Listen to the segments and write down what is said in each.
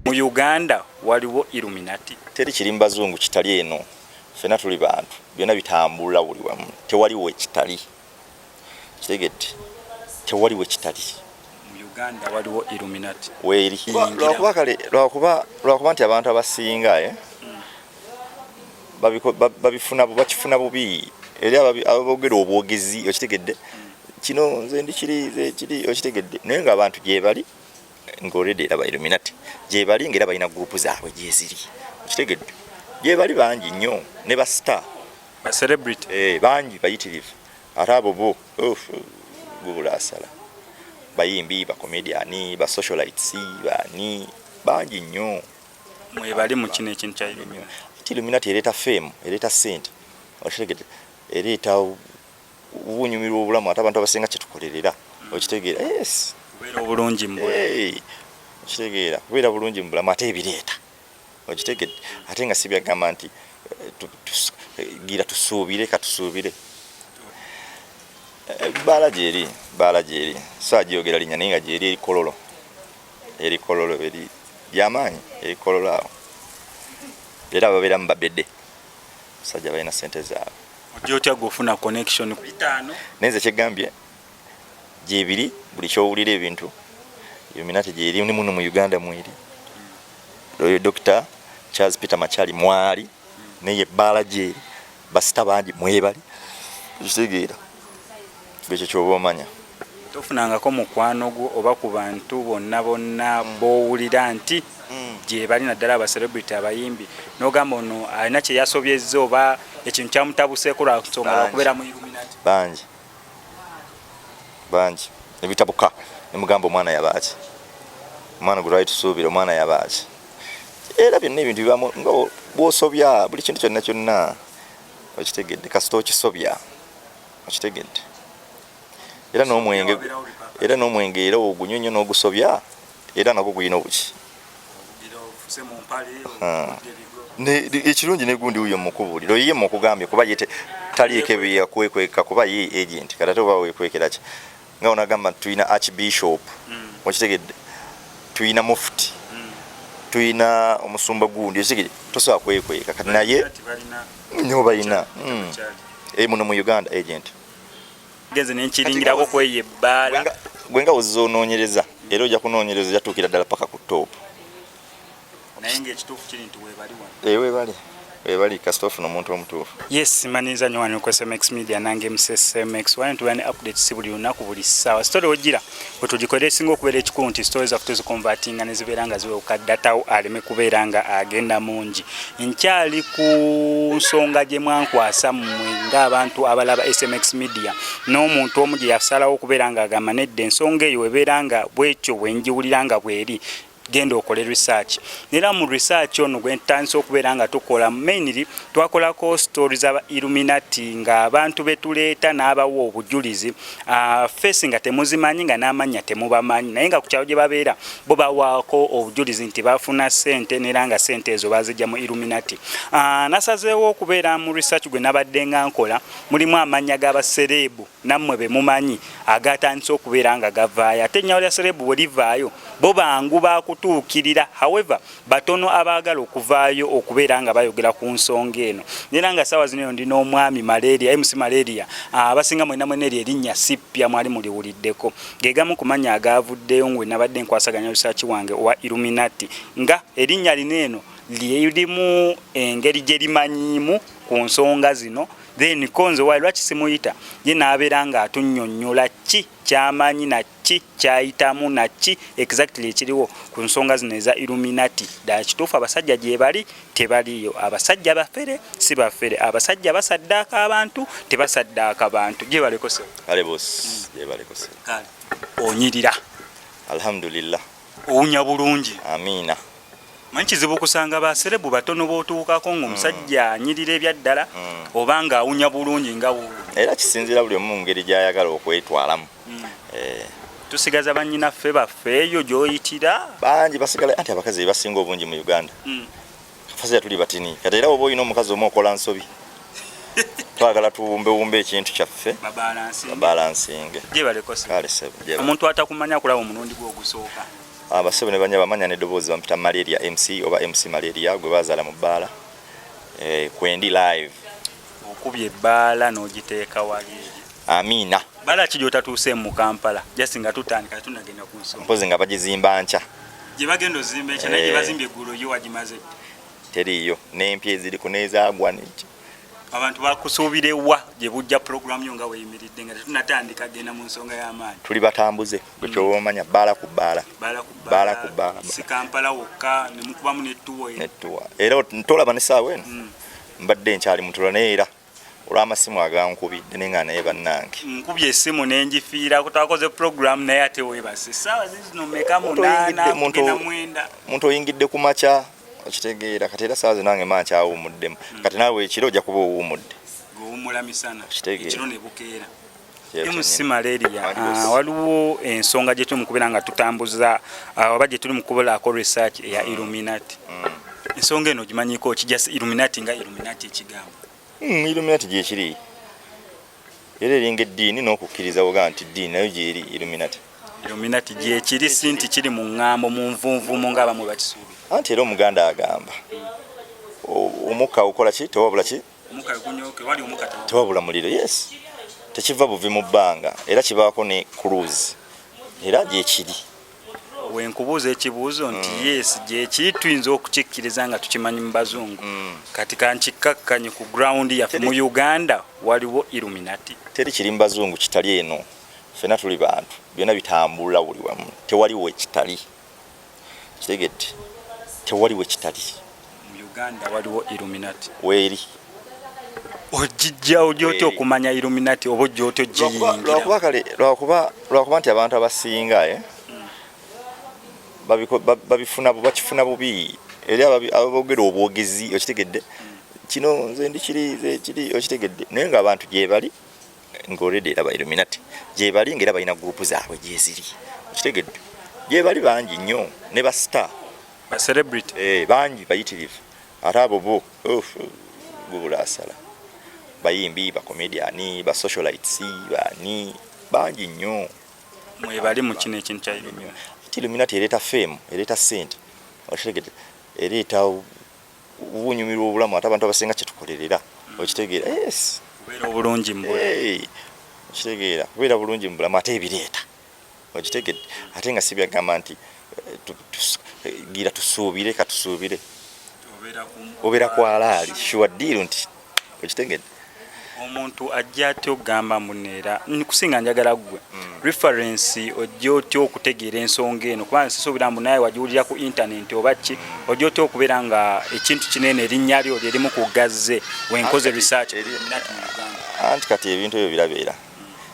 mu Uganda waliwo Illuminate teri kirimba zungu kitali eno fena tuli bantu byonna bitambula buli wamu tewaliwo kitali kitegedde tewaliwo kitali mu Uganda waliwo Illuminate weeri lwakuba kale lwakuba nti abantu abasinga bakifuna bubi eri abogera obwogezi okitegedde kino nze ndikiri okitegedde naye nga abantu gye bali ng'olede eraba Illuminate gye bali ng'era balina gurupu zaabwe gye ziri okitegedde gye bali bangi nnyo ne ba star ba celebrity bangi bayitirivu ate abo bo bubula asala bayimbi ba comedian ba socialites bani bangi nnyo mwe bali mu kino ekintu kya Illuminate ereeta fame ereeta sente okitegedde ereeta ubunyumirwa obulamu ate abantu abasinga kyetukolerera okitegeera yes kubeera obulungi mbulamu okitegeera kubeera bulungi mbulamu ate ebireeta okitegedde ate nga sibyagamba nti gira tusuubire katusuubire Baala gyeri so agyogera linnya naye nga gyeri eri Kololo eri byamaanyi eri Kololo awo era babeera mu babedde musajja balina sente zaabwe ojja otya gufuna connection ku bitaano nenze kyegambye gyebiri buli kyowulira ebintu Illuminate gyeri ni muno mu Uganda mweri Dr. Charles Peter Machali mwali neye Baala gyeri basita bangi mwebali kitegeera ekyo kyoba omanya tofunangako mukwano gwo oba ku bantu bonna bowulira nti gye bali naddala aba celebrity abayimbi n'ogamba ono alina kye yasobyezza oba ekintu kyamutabuseeko lwansonga lwakubeera mu Illuminate bangi ebitabuka nemugamba omwana yabaaki omwana gwe lwali tusuubira omwana yabaaki era byonna ebintu bibamu nga bwosobya buli kintu kyonna okitegedde kasita okisobya okitegedde era n'omwenge era ogunyonyo n'ogusobya era nagwo gulina obuki ekirungi negundi wuyo mukubuulira oyiye mukugambye kuba ye taliiko byeyakwekeka kuba ye agent kati ate oba wekwekera ki nga onagamba tulina archbishop okitegedde tulina mufti tulina omusumba gundi ekigere tosobola kwekweka kati naye nyo balina muno mu Uganda agent genze nenkiringirako kweye Baala gwenga ozonoonyereza era ojja kunoonyereza jatuukira ddala paka ku top naye ng'ekituufu kiri nti weebali webali kasita ofuna omuntu omutuufu. Yes, manyiza nyo wano ku SMX Media nange MSSMX wano tubane updates buli lunaku buli ssaawa. Story ogira wetugikolera singa okubeera ekikulu nti stories after zikonvertinga ne zibeera nga ziweuka data aleme kubeera nga agenda mungi. Nkyali ku nsonga gye mwankwasa mmwe ng'abantu abalaba SMX Media n'omuntu omu gye yasalawo okubeera nga agamba nedda ensonga eyo ebeera nga bwekyo bwenjiwulira nga bweri genda okole research. Nera mu research ono gwentandise okubeera nga tukola mainly twakolako stories aba Illuminati nga abantu betuleeta n'abawo obujulizi face nga temuzimanyi nga n'amanya temubamanyi naye nga ku kyalo gye babeera bo bawaako obujulizi nti bafuna sente nera nga sente ezo bazijja mu Illuminati. Nasazeewo okubeera mu research gwe nabadde nga nkola mulimu amanya g'abaserebu nammwe be mumanyi agatandise okubeera nga gavaayo ate ennyawo lya serebu bwe livaayo bo bangu bakutuukirira. However batono abaagala okuvaayo okubeera nga bayogera ku nsonga eno. Nera nga ssaawa zino ndina omwami Malaria MC Malaria abasinga mwena mwena erinnya sippya mwali muliwuliddeko gegamu kumanya agaavuddeyo ngwe nabadde nkwasaganya research wange owa Illuminati nga erinnya lineeno lirimu engeri gye limanyiimu ku nsonga zino. Then konzo wali lwaki simuyita ye nabeera nga atunnyonnyola ki kyamanyi na ki kyayitamu na ki exactly ekiriwo ku nsonga zino eza Illuminati. Ddala kituufu abasajja gye bali tebaliyo, abasajja bafere si bafere, abasajja basaddaaka abantu tebasaddaaka abantu. Gye baleko se kale boss gye baleko se kale onyirira alhamdulillah owunya bulungi amina. Manyi kizibu kusanga baserebu batono bootuukako ng'omusajja anyirira ebyaddala obanga awunya bulungi nga wuulu. Era kisinzira buli omu ngeri gy'ayagala okwetwalamu. Tusigaza bannyinaffe baffe eyo gy'oyitira bangi basigala anti abakazi basinga obungi mu Uganda. Fazia tuli batini kati era oba olina omukazi omu okola nsobi twagala tuwumbewumbe ekintu kyaffe babalansinge gye baleko se omuntu atakumanya kulaba omulundi gwe ogusooka abasebe ne banya bamanya n'eddoboozi bampita malaria MC oba MC malaria gwe bazaala mu Baala kwendi live okubye Baala n'ogiteeka wali Amina Baala kijota tuuse mu Kampala just nga tutandika tunagenda ku nsonga mpozi nga bagizimba ncha gye bagenda ozimba ekya naye gye bazimbye eggulo yo wagimaze teriyo n'empya eziri ku nezaagwa n'ekyo abantu bakusuubirewa gye bujja program yo nga weyimiridde nga tetunatandika genda mu nsonga y'amaanyi tuli batambuze gwe kyomanya Baala ku Baala Baala ku Baala si Kampala wokka ne mukubamu nettuwa era ntolaba ne saawa eno mbadde nkyali mutulo neera olw'amasimu agankubidde nenga naye bannange nkubye essimu nenjifiira kutakoze program naye ate weebase saawa zino meka munaana kugenda mwenda muntu oyingidde ku makya okitegeera kati era saawa zinange manchi awumuddemu kati naawe ekiro ojja kuba owumudde gowumula misana ekiro ne bukeera emusi malaria waliwo ensonga gye tuli mu kubeera nga tutambuza oba gye tuli mu kubolaako research eya Illuminate ensonga eno gimanyiko kijja Illuminate nga Illuminate ekigambo Illuminate gyekiri era eringa eddiini n'okukkiriza woga nti ddiini nayo gyeri Illuminate gyekiri si nti kiri mu ŋŋambo mu nvunvumu ng'abamu bakisuubira anti era Omuganda agamba omukka ukola ki tewabula ki tewabula muliro yes tekiva buvi mu bbanga era kibaako ne cruise era gyekiri wenkubuuza ekibuuzo nti yes gyekiri tuyinza okukikkiriza nga tukimanyi mu bazungu kati kankikkakkanye ku ground yaffe mu Uganda waliwo Illuminati teri kiri mu bazungu kitali eno ffena tuli bantu byonna bitambula buli wamu tewaliwo ekitali kitegedde tewaliwo ekitali mu Uganda waliwo Illuminati weeri ojijja ojja okumanya Illuminati oba ojja ogiyingira lwakuba kale lwakuba nti abantu abasinga bakifuna bubi eri abogera obwogezi okitegedde kino nze ndikiri okitegedde naye nga abantu gye bali ng'olredde era ba Illuminati gye bali ng'era balina gurupu zaabwe gye ziri okitegedde gye bali bangi nnyo ne ba star ba celebrity bangi bayitirivu ate abo bo gubula asala bayimbi ba comedian ba socialites bani bangi nnyo mwe bali mu kino ekintu kya Illuminati ereta fame ereta sente okitegedde ereta ubunyumirwa obulamu ate abantu abasinga kyetukolerera okitegeera yes kubeera obulungi mu bulamu okitegeera kubeera bulungi mu bulamu ate ebireeta okitegedde ate nga sibyagamba nti gira tusuubire katusuubire obeera kwalaali sure deal nti okitegedde omuntu ajja ate ogamba muneera nkusinga njagala gwe reference ojja otya okutegeera ensonga eno kubanga sisuubira mbu naye wagiwulira ku internet oba ki ojja otya okubeera nga ekintu kinene erinnya lyo lyerimu ku gazze wenkoze research anti kati ebintu ebyo birabeera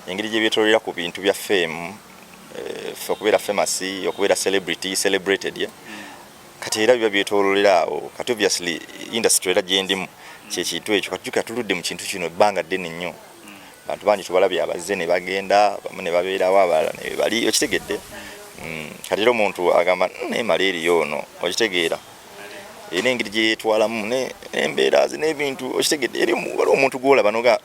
engeri gye byetoolera ku bintu bya fame okubeera famous okubeera celebrated kati era biba byetoololera awo kati obviously industry era gyendimu kyekintu ekyo katujuka tuludde mu kintu kino ebbanga ddene nnyo bantu bangi tubalabye abazze ne bagenda bamu ne babeerawo abalala ne bali okitegedde kati era omuntu agamba naye malaria ono okitegeera era engeri gye yeetwalamu n'embeera n'ebintu okitegedde eri waliwo omuntu gw'olaba noga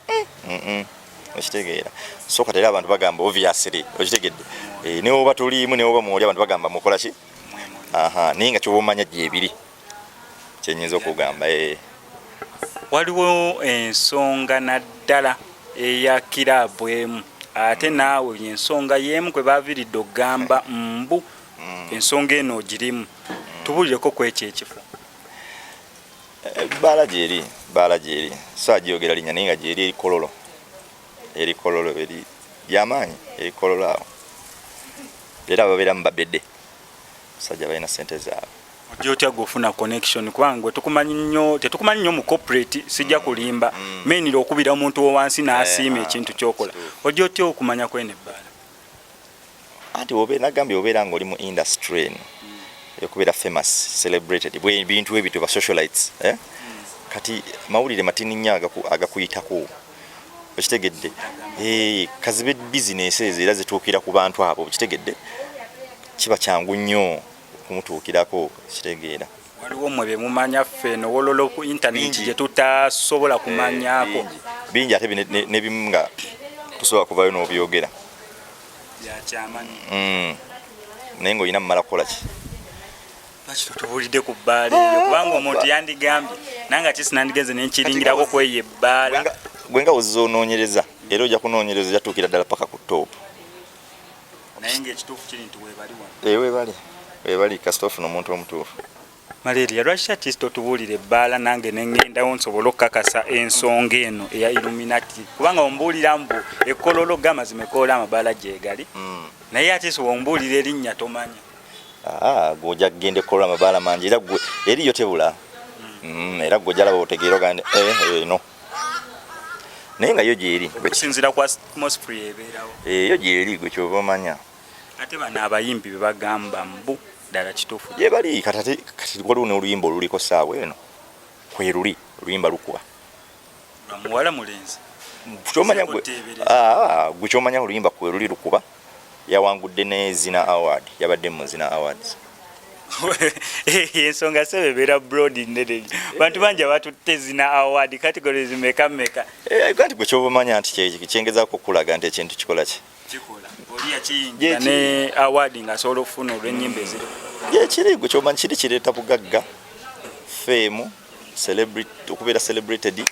okitegeera so kati era abantu bagamba obviously okitegedde ne oba tuliimu ne oba mwoli abantu bagamba mukola ki naye nga kyoba omanya gyebiri kyenyinza okugamba waliwo ensonga naddala eya kiraabu emu ate naawe ensonga y'emu kwe baviridde okugamba mbu ensonga eno ogirimu tubulireko ku ekyo ekifo Baala gyeri so agyogera linnya naye nga gyeri eri Kololo eri yamaanyi eri Kololo awo era babeeramu babedde musajja balina sente zaabwe ojja otya gofuna connection kwange tetukumanyi nnyo mu corporate sijja kulimba menira okubira omuntu owansi n'asiima ekintu kyokola ojja otya okumanya kwene Baala anti nagambye obeera ng'oli mu industry eno okubeera famous celebrated bwe bintu ebyo ba socialites kati mawulire matini nnyo agakuyitako okitegedde kazibe business ezo era zituukira ku bantu abo okitegedde kiba kyangu nnyo kumutuukirako kitegeera waliwo mwe bemumanya ffeno wololo ku internet gye tutasobola kumanyako bingi ate nebimu nga tusobola kuvayo n'obyogera naye ng'olina mumala kukola ki tubulidde ku bbaala eyo kubanga omuntu yandigambye nange ati sinandigenze nenkiringirako kweyo ebbaala gwe nga ozoonoonyereza era ojja kunoonyereza ojja tuukira ddala paka ku toopu naye ngaekituufu kiri nti weebali weebali kasita ofuna omuntu omutuufu Malaria lwaki ati totubuulira ebbaala nange nengendawo nsobole okukakasa ensonga eno eya Illuminati kubanga ombuulira mbu ekololo gamazima ekoola amabaala gyegali naye ate si wombuulira erinnya tomanya gojja kugenda ekkolwa amabaala mangi era gwe eriyo tebula era gwe jalaba otegeera ogande no naye nga yo gyeri okusinziira ku atmosphere ebeerawo yo gyeri gwe kyova omanya ate bano abayimbi be bagamba mbu ddala kituufu gye bali kati waliwo n'oluyimba oluliko saawa eno kwe luli oluyimba lukuba muwala mulenzi kyomanya gwe kyomanya oluyimba kwe luli lukuba yawangudde ne Zina Award yabadde mu Zina Awards ensonga sebe ebeera broad nnene bantu bangi abatutte Zina Award categories meka kati gwe kyoba omanya nti kyengezaako okulaga nti ekintu kikola ki kikola oli yakiyingira ne award nga asobola okufuna olw'ennyimba eziri yekiri gwe kyomanyi kiri kireeta bugagga fame celebrity okubeera celebrated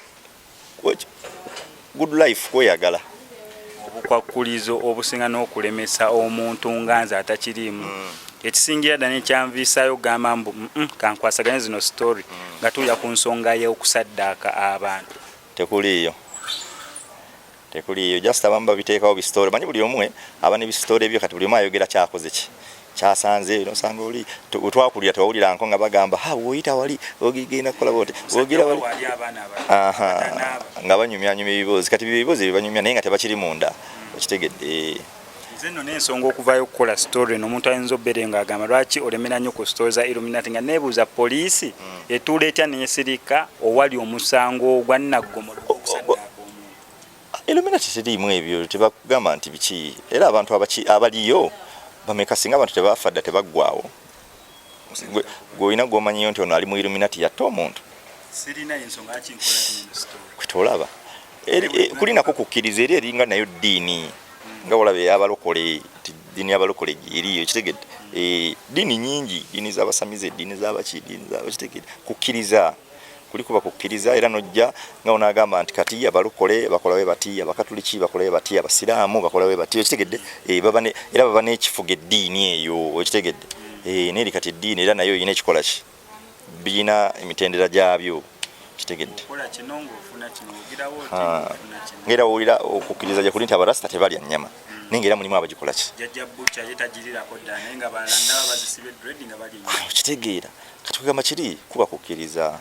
good life kweyagala obukwakulizo obusinga n'okulemesa omuntu nga nze atakiriimu ekisingira ddala nekyanviisayo gamba mbu kankwasaganye zino story nga tuya ku nsonga y'okusaddaaka abantu tekuliiyo just abamu babiteekawo bisitore manyi buli omwe aba ne bisitore ebyo kati buli omu ayogera kyakoze ki kyasanze nosanga oli twakulira tewawulira nko nga bagamba woyita wali ogigenda kukola bote ogira wali nga banyumyanyumya ebiboozi kati ebiboozi ebibanyumya naye nga tebakiri munda okitegedde nze nno n'ensonga okuvayo okukola story eno omuntu ayinza obbeere ng'agamba lwaki olemera nnyo ku story za Illuminati nga neebuuza poliisi etuula etya neesirika owali omusango ogwa nnaggomolo okusaddaaka Illuminati teriimu ebyo tebagamba nti biki era abantu abaliyo bameka singa abantu tebafa dda tebaggwawo gwe olina gw'omanyiyo nti ono ali mu Illuminati yatta omuntu sirina ensonga akinkola kwetolaba kulinako kukkiriza eri eringa nayo ddiini nga olaba eyabalokole ddiini yabalokole gyeriyo kitegedde ddiini nyingi ddiini z'abasamize ddiini z'abaki ddiini z'abakitegedde kukkiriza kulikuba kukkiriza era nojja nga onagamba nti kati abalokole bakolawe bati abakatuliki bakolawe bati abasiraamu bakolawe bati kitegedde era baba n'ekifuga eddiini eyo okitegedde neri kati eddiini era nayo yina ekikola ki birina emitendera gyabyo kitegedde ngera owulira okukkiriza gyakuli nti abarasita tebalya nnyama naye ngaera mulimu abagikola ki okitegeera kati kugamba kiri kuba kukkiriza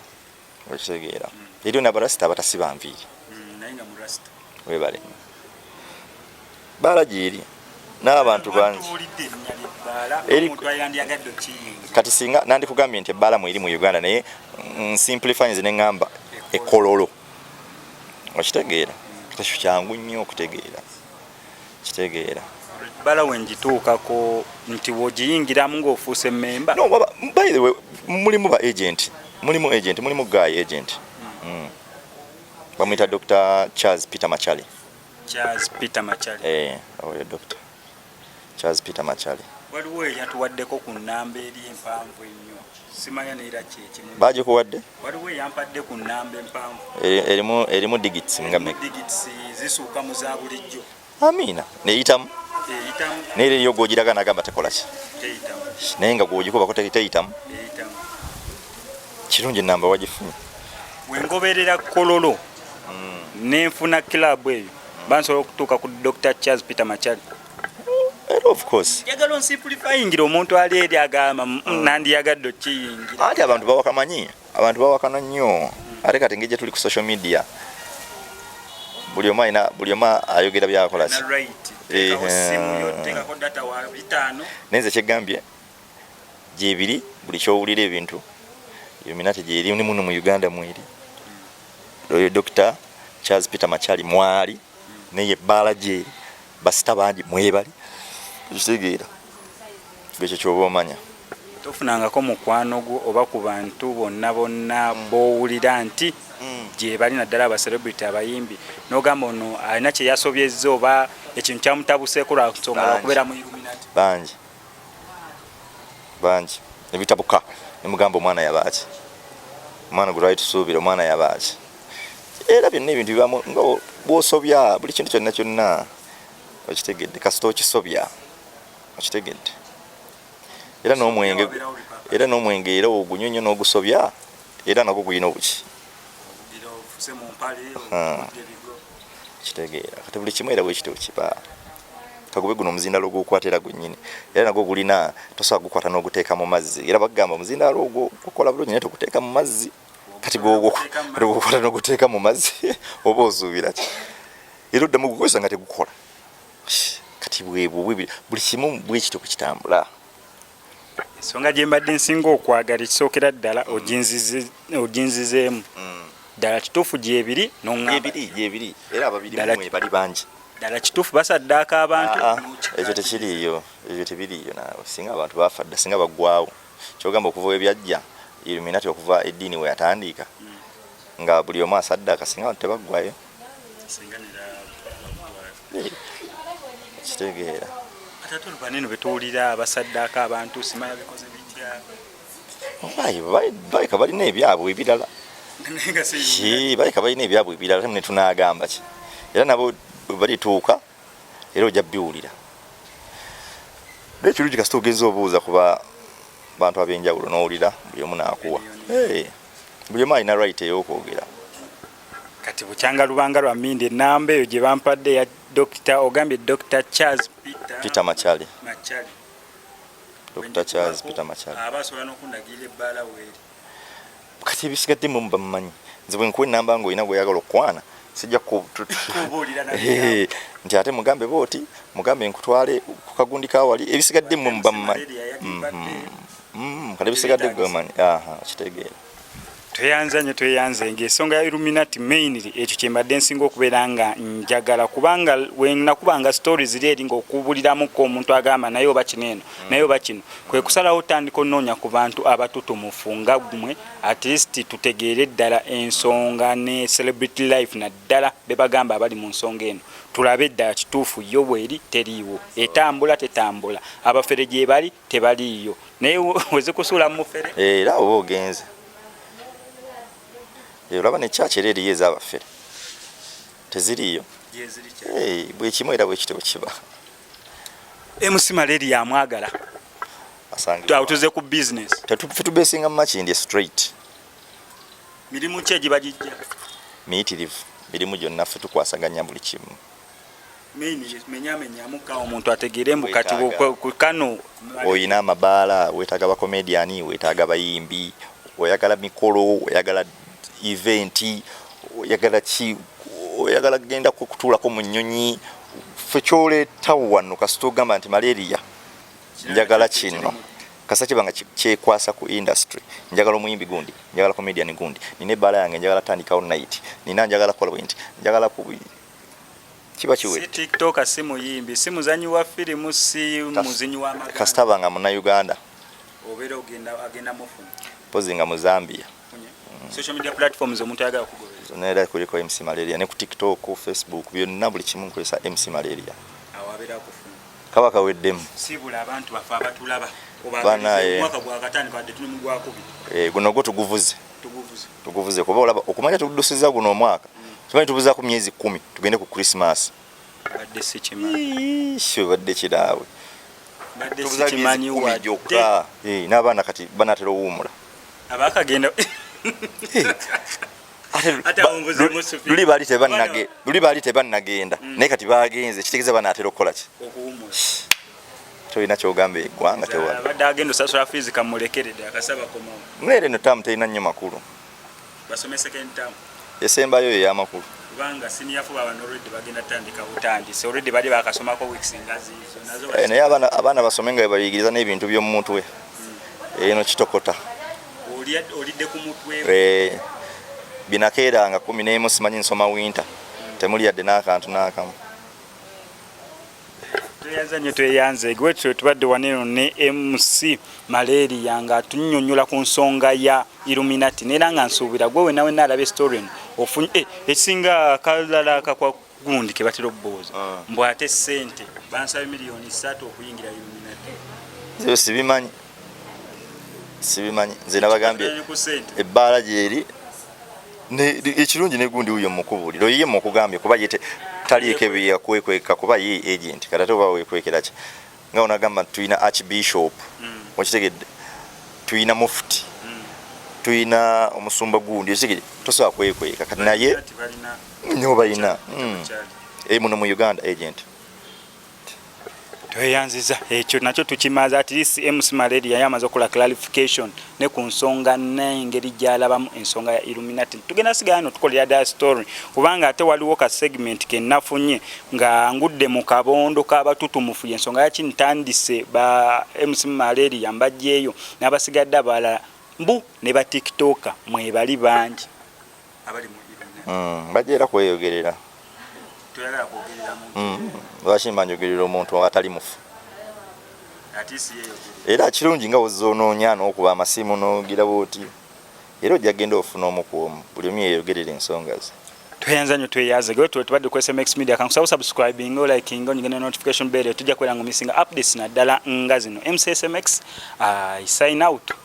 okitegeera eriyo n'abarasita abatasiba nviiri webale baala gyeri n'abantu bangi kati singa nandikugambye nti ebbaala mweri mu Uganda naye nsimplifyinze neŋŋamba ekololo okitegeera ekyo kyangu nnyo okutegeera kitegeera bala wengituukako nti wogiyingiramu ng'ofuuse memba by the way mulimu ba agent mulimu guy agent bamwita Dr. Charles Peter Machali oyo Dr. Charles Peter Machali waliwo eyatuwaddeko ku nnamba eri empanvu ennyo simanya neera kyekimu bagikuwadde waliwo eyampadde ku nnamba empanvu erimu digits digits zisuuka mu za bulijjo amina neyitamu neera eriyo gwogiraga nagamba tekola ki naye nga gwogikubako teyitamu kirungi ennamba wagifunye wengoberera kololo nenfuna kilabu eyo bansobola okutuuka ku Dr. Charles Peter Machali of course yagala onsimplifyingira omuntu ali eri agamba nandiyagadde okiyingira anti abantu bawakana nnyo ate kati ngejja tuli ku social media buli omu ayogera byakola nenze kyegambye gyebiri buli kyowulira ebintu Illuminati gyeri ni muno mu Uganda mweri oyo Dr. Charles Peter Machali mwali neye Baala gyeri basita bangi mwebali kitegeera ekyo kyoba omanya tofunangako mukwano gwo oba ku bantu bonna bowulira nti gye bali naddala abacelebrity abayimbi n'ogamba ono alina kye yasobyezza oba ekintu kyamutabuseeko lwa nsonga lwakubeera mu Illuminati bangi bangi nebitabuka nemugamba omwana yabaaki omwana gwe lwali tusuubira omwana yabaaki era byonna ebintu bibamu nga bwosobya buli kintu kyonna kyonna okitegedde kasita okisobya okitegedde era n'omwenge era ogunyonyo n'ogusobya era nagwo gulina obuki kitegeera kati buli kimu era bwekityo kiba kagube guno omuzindalo ogwokwata era gwennyini era nagwo gulina tosobola gukwata n'oguteeka mu mazzi era bagamba omuzindalo ogwo gukola bulungi naye toguteeka mu mazzi kati gwogukwata n'oguteeka mu mazzi oba ozuubira ki era oddamu gukozesa nga tegukola kati buli kimu bwekityo bwekitambula. Ensonga gye mbadde nsinga okwagala ekisookera ddala oginzizeemu ddala kituufu gyebiri gyebiri era ababiri bali bangi ddala kituufu basaddaaka abantu ekyo tekiriiyo ebyo tebiriiyo naawe singa abantu bafa dda singa baggwawo kyogamba okuva ebyajja Illuminate okuva eddiini we yatandika nga buli omu asaddaaka singa abantu tebaggwayo kitegeera ate oluvaneno betuwulira abasaddaaka abantu simanya bikoze bijja baleka balina ebyabwe ebirala baleka balina ebyabwe ebirala temune tunagamba ki era nabo balituuka era ojja biwulira nekirungi kasita ogenza obuuza kuba bantu ab'enjawulo n'owulira buli omu naakuwa buli omu alina right ey'okwogera. Kati bukyanga lubanga lwa mmindi ennamba eyo gye bampadde ya ogambye Dr. Charles Peter Machali. Dr. Charles Peter Machali abasobola n'okundagirira ebbaala weeri kati ebisigadde mu bamumanyi nze bwe nkuwa ennamba ng'olina gw'oyagala okukwana sijja nti ate mugambe booti mugambe nkutwale ku kagundi kawali ebisigadde mu bamumanyi kati ebisigadde gwemanyi kitegeera tweyanze ng'ensonga ya Illuminati mainly ekyo kye mbadde nsinga okubeera nga njagala kubanga wenakubanga stories ziri eri ng'okubuliramuko omuntu agamba naye oba kino eno naye oba kino kwe kusalawo otandika onoonya ku bantu abatutumufu nga mmwe at least tutegeere ddala ensonga ne celebrity life naddala be bagamba abali mu nsonga eno tulabe ddala kituufu yo bweri teriiwo etambula tetambula abafere gye bali tebaliiyo naye wezikusuula mu mufere era oba ogenze olaba nekyaki era eriyo ez'abafere teziriiyo bwe kimu era bwekityo bwekiba. MC Malaria amwagala tuze ku business tetufe tubesinga mu makindi straight mirimu ki egibagijja miyitirivu mirimu gyonna ffe tukwasaganya buli kimu menyamenyamuka omuntu ategeere mbu kati kano oyina amabaala weetaaga bakomediani weetaaga bayimbi oyagala mikolo oyagala eventi oyagala ki oyagala genda kutuulako mu nnyonyi ffe kyoleetawo wano kasita ogamba nti malaria njagala kino kasa kibanga kyekwasa ku industry njagala omuyimbi gundi njagala comedian gundi nina ebbaala yange njagala tandikawo night nina njagala kola bwenti njagala ku kiba kiwe si TikTok si muyimbi si muzanyi wa firimu si muzinyi wa magana kasita banga muna Uganda obeera agenda mufuna pozi nga mu Zambia social media platforms omuntu ayagala okugobereza zonera kuliko MC Malaria ne ku TikTok Facebook byonna buli kimu nkozesa MC Malaria awabeera kufuna kaba kaweddemu sibula abantu bafa abatulaba bana mwaka gwa katani kadde tuli mu gwa kubi guno go tuguvuze kuba olaba okumanya tudusiza guno omwaka kimanyi tubuza ku myezi 10 tugende ku Christmas badde si kimanyi badde kiraawe badde si kimanyi wajjoka n'abaana kati banatera owuumula abakagenda luli baali tebannagenda naye kati bagenze kitegeeza banaatera okukola ki tolina kyogamba eggwanga tewabadde agenda osasula fees kamulekeredde akasaba komawo mwere no tamu terina nnyo makulu basomeseka entamu esembayo yo ey'amakulu kubanga senior fuba abantu already bagenda tandika butandisi already bali bakasomako weeks ngazi nazo naye abaana basome nga bayigiriza n'ebintu by'omu mutwe eno kitokota olidde ku mutwe binakeeranga 11 simanyi nsoma winter temuli yadde n'akantu n'akamu tweyanze gwetyo tubadde waneno ne MC Malaria nga tunnyonnyola ku nsonga ya Illuminati neera nga nsuubira gwe nawe naalaba story ofunye esinga kalala kakwa gundi ke batera obbooza mbu ate ssente bansaba $3 million okuyingira Illuminati zo sibimanyi sibimanyi nze nabagambye ebbaala gyeri ekirungi negundi uyo mukubuliro yiye mukugambye kuba yete taliike bya kwekweka kuba ye agent kata toba wekwekera ki nga onagamba tuina archbishop wakitegedde tuina mufti tuina omusumba gundi ekigere tosobola kwekweka kati naye nyo balina muno mu Uganda agent tweyanziza ekyo nakyo tukimaza at least MC Malaria yamaze okola clarification ne ku nsonga n'engeri gyalabamu ensonga ya Illuminati. Tugenda sigano tukolera da story kubanga ate waliwo ka segment ke nafunye nga ngudde mu kabondo k'abatutumufu ensonga ya kintandise ba MC Malaria mbajjeyo n'abasigadde abalala mbu ne ba TikToker mwe bali bangi abali mu Illuminati bajera kweyogerera tuyagala kwogerera mu lwaki manjogerera omuntu atali mufu era kirungi nga ozonoonya n'okuba amasimu n'ogira bwoti era ojja genda ofuna omukuomu buli omu yeyogerera ensonga ze tweyanza nnyo tweyaze gwe tubadde ku SMX Media kankusaba subscribing o liking onyigene notification bell tujja kwera ngu misinga updates naddala nga zino MCSMX I sign out.